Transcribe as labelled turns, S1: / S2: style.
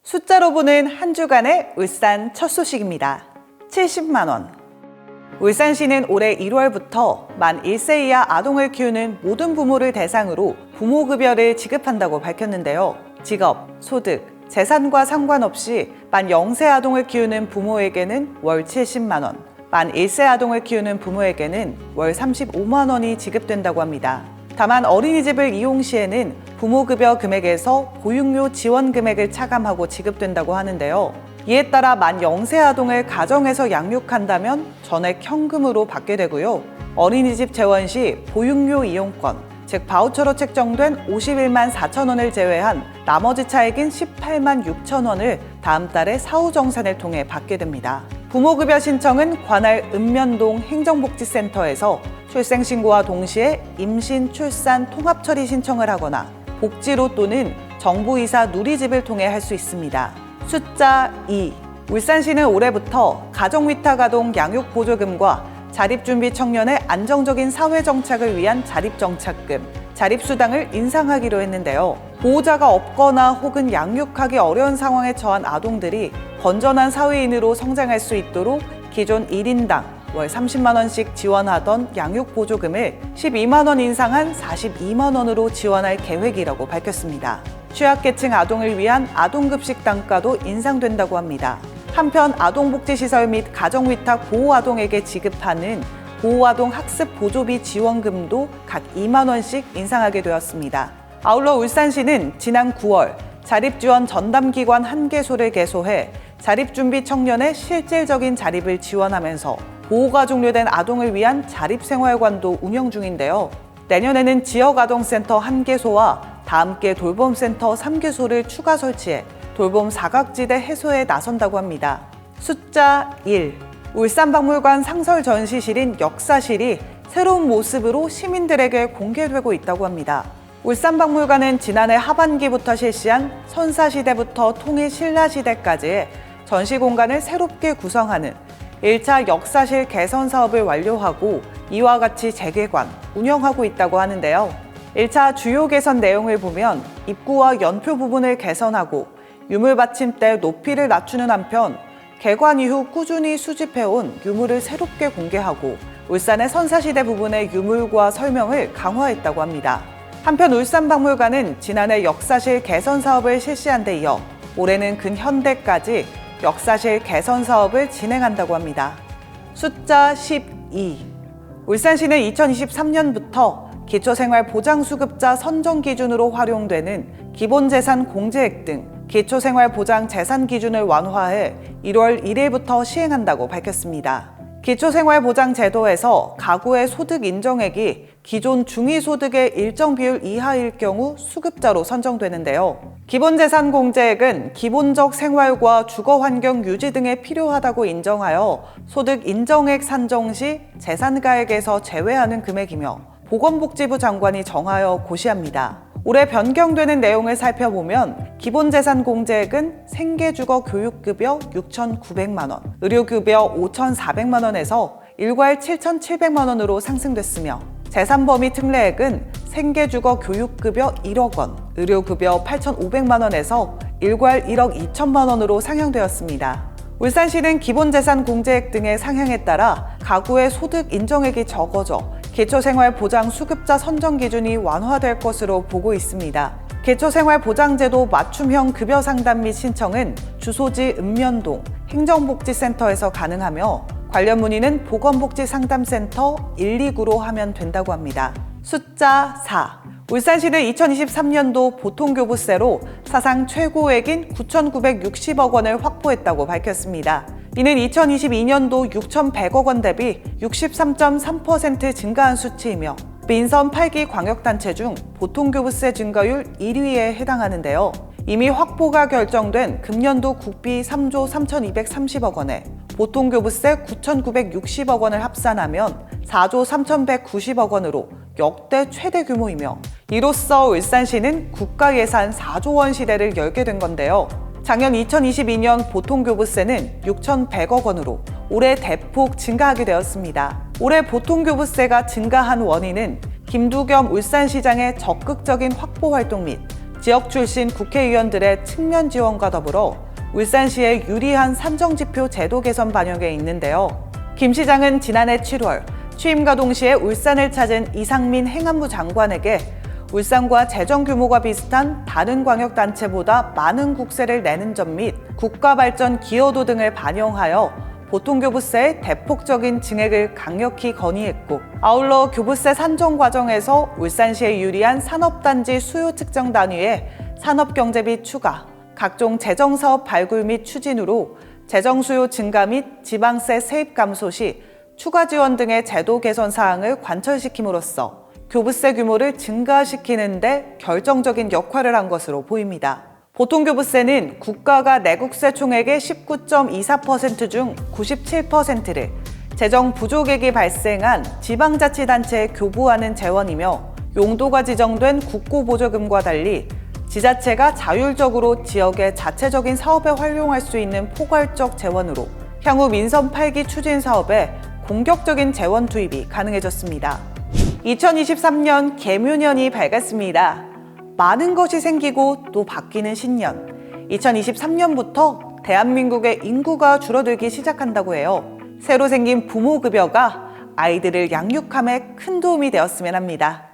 S1: 숫자로 보는 한 주간의 울산 첫 소식입니다. 70만 원. 울산시는 올해 1월부터 만 1세 이하 아동을 키우는 모든 부모를 대상으로 부모급여를 지급한다고 밝혔는데요. 직업, 소득, 재산과 상관없이 만 0세 아동을 키우는 부모에게는 월 70만 원, 만 1세 아동을 키우는 부모에게는 월 35만 원이 지급된다고 합니다. 다만 어린이집을 이용 시에는 부모급여 금액에서 보육료 지원 금액을 차감하고 지급된다고 하는데요. 이에 따라 만 0세 아동을 가정에서 양육한다면 전액 현금으로 받게 되고요. 어린이집 재원 시 보육료 이용권, 즉 바우처로 책정된 51만 4천 원을 제외한 나머지 차액인 18만 6천 원을 다음 달에 사후정산을 통해 받게 됩니다. 부모급여 신청은 관할 읍면동 행정복지센터에서 출생신고와 동시에 임신, 출산, 통합처리 신청을 하거나 복지로 또는 정부이사 누리집을 통해 할 수 있습니다. 숫자 2. 울산시는 올해부터 가정위탁아동 양육보조금과 자립준비 청년의 안정적인 사회정착을 위한 자립정착금, 자립수당을 인상하기로 했는데요. 보호자가 없거나 혹은 양육하기 어려운 상황에 처한 아동들이 건전한 사회인으로 성장할 수 있도록 기존 1인당 월 30만 원씩 지원하던 양육보조금을 12만 원 인상한 42만 원으로 지원할 계획이라고 밝혔습니다. 취약계층 아동을 위한 아동급식 단가도 인상된다고 합니다. 한편 아동복지시설 및 가정위탁 보호아동에게 지급하는 보호아동 학습보조비 지원금도 각 2만 원씩 인상하게 되었습니다. 아울러 울산시는 지난 9월 자립지원 전담기관 1개소를 개소해 자립준비 청년의 실질적인 자립을 지원하면서 보호가 종료된 아동을 위한 자립생활관도 운영 중인데요. 내년에는 지역아동센터 1개소와 다함께 돌봄센터 3개소를 추가 설치해 돌봄 사각지대 해소에 나선다고 합니다. 숫자 1. 울산박물관 상설전시실인 역사실이 새로운 모습으로 시민들에게 공개되고 있다고 합니다. 울산박물관은 지난해 하반기부터 실시한 선사시대부터 통일신라시대까지의 전시 공간을 새롭게 구성하는 1차 역사실 개선 사업을 완료하고 이와 같이 재개관, 운영하고 있다고 하는데요. 1차 주요 개선 내용을 보면 입구와 연표 부분을 개선하고 유물 받침대 높이를 낮추는 한편 개관 이후 꾸준히 수집해온 유물을 새롭게 공개하고 울산의 선사시대 부분의 유물과 설명을 강화했다고 합니다. 한편 울산박물관은 지난해 역사실 개선 사업을 실시한 데 이어 올해는 근현대까지 역사실 개선 사업을 진행한다고 합니다. 숫자 12. 울산시는 2023년부터 기초생활보장수급자 선정 기준으로 활용되는 기본재산 공제액 등 기초생활보장 재산 기준을 완화해 1월 1일부터 시행한다고 밝혔습니다. 기초생활보장 제도에서 가구의 소득 인정액이 기존 중위소득의 일정 비율 이하일 경우 수급자로 선정되는데요. 기본재산 공제액은 기본적 생활과 주거환경 유지 등에 필요하다고 인정하여 소득 인정액 산정 시 재산가액에서 제외하는 금액이며 보건복지부 장관이 정하여 고시합니다. 올해 변경되는 내용을 살펴보면 기본재산 공제액은 생계주거 교육급여 6,900만 원, 의료급여 5,400만 원에서 일괄 7,700만 원으로 상승됐으며 재산범위 특례액은 생계주거 교육급여 1억 원, 의료급여 8,500만 원에서 일괄 1억 2천만 원으로 상향되었습니다. 울산시는 기본재산 공제액 등의 상향에 따라 가구의 소득 인정액이 적어져 기초생활보장 수급자 선정 기준이 완화될 것으로 보고 있습니다. 기초생활보장제도 맞춤형 급여 상담 및 신청은 주소지 읍면동 행정복지센터에서 가능하며 관련 문의는 보건복지상담센터 129로 하면 된다고 합니다. 숫자 4. 울산시는 2023년도 보통교부세로 사상 최고액인 9,960억 원을 확보했다고 밝혔습니다. 이는 2022년도 6,100억 원 대비 63.3% 증가한 수치이며 민선 8기 광역단체 중 보통교부세 증가율 1위에 해당하는데요. 이미 확보가 결정된 금년도 국비 3조 3,230억 원에 보통교부세 9,960억 원을 합산하면 4조 3,190억 원으로 역대 최대 규모이며 이로써 울산시는 국가예산 4조 원 시대를 열게 된 건데요. 작년 2022년 보통교부세는 6,100억 원으로 올해 대폭 증가하게 되었습니다. 올해 보통교부세가 증가한 원인은 김두겸 울산시장의 적극적인 확보 활동 및 지역 출신 국회의원들의 측면 지원과 더불어 울산시의 유리한 산정지표 제도 개선 반영에 있는데요. 김 시장은 지난해 7월 취임과 동시에 울산을 찾은 이상민 행안부 장관에게 울산과 재정 규모가 비슷한 다른 광역단체보다 많은 국세를 내는 점 및 국가발전 기여도 등을 반영하여 보통교부세의 대폭적인 증액을 강력히 건의했고, 아울러 교부세 산정 과정에서 울산시에 유리한 산업단지 수요 측정 단위에 산업경제비 추가, 각종 재정사업 발굴 및 추진으로 재정수요 증가 및 지방세 세입 감소 시 추가 지원 등의 제도 개선 사항을 관철시킴으로써 교부세 규모를 증가시키는 데 결정적인 역할을 한 것으로 보입니다. 보통교부세는 국가가 내국세 총액의 19.24% 중 97%를 재정 부족액이 발생한 지방자치단체에 교부하는 재원이며, 용도가 지정된 국고보조금과 달리 지자체가 자율적으로 지역의 자체적인 사업에 활용할 수 있는 포괄적 재원으로 향후 민선 8기 추진 사업에 공격적인 재원 투입이 가능해졌습니다. 2023년 개묘년이 밝았습니다. 많은 것이 생기고 또 바뀌는 신년. 2023년부터 대한민국의 인구가 줄어들기 시작한다고 해요. 새로 생긴 부모급여가 아이들을 양육함에 큰 도움이 되었으면 합니다.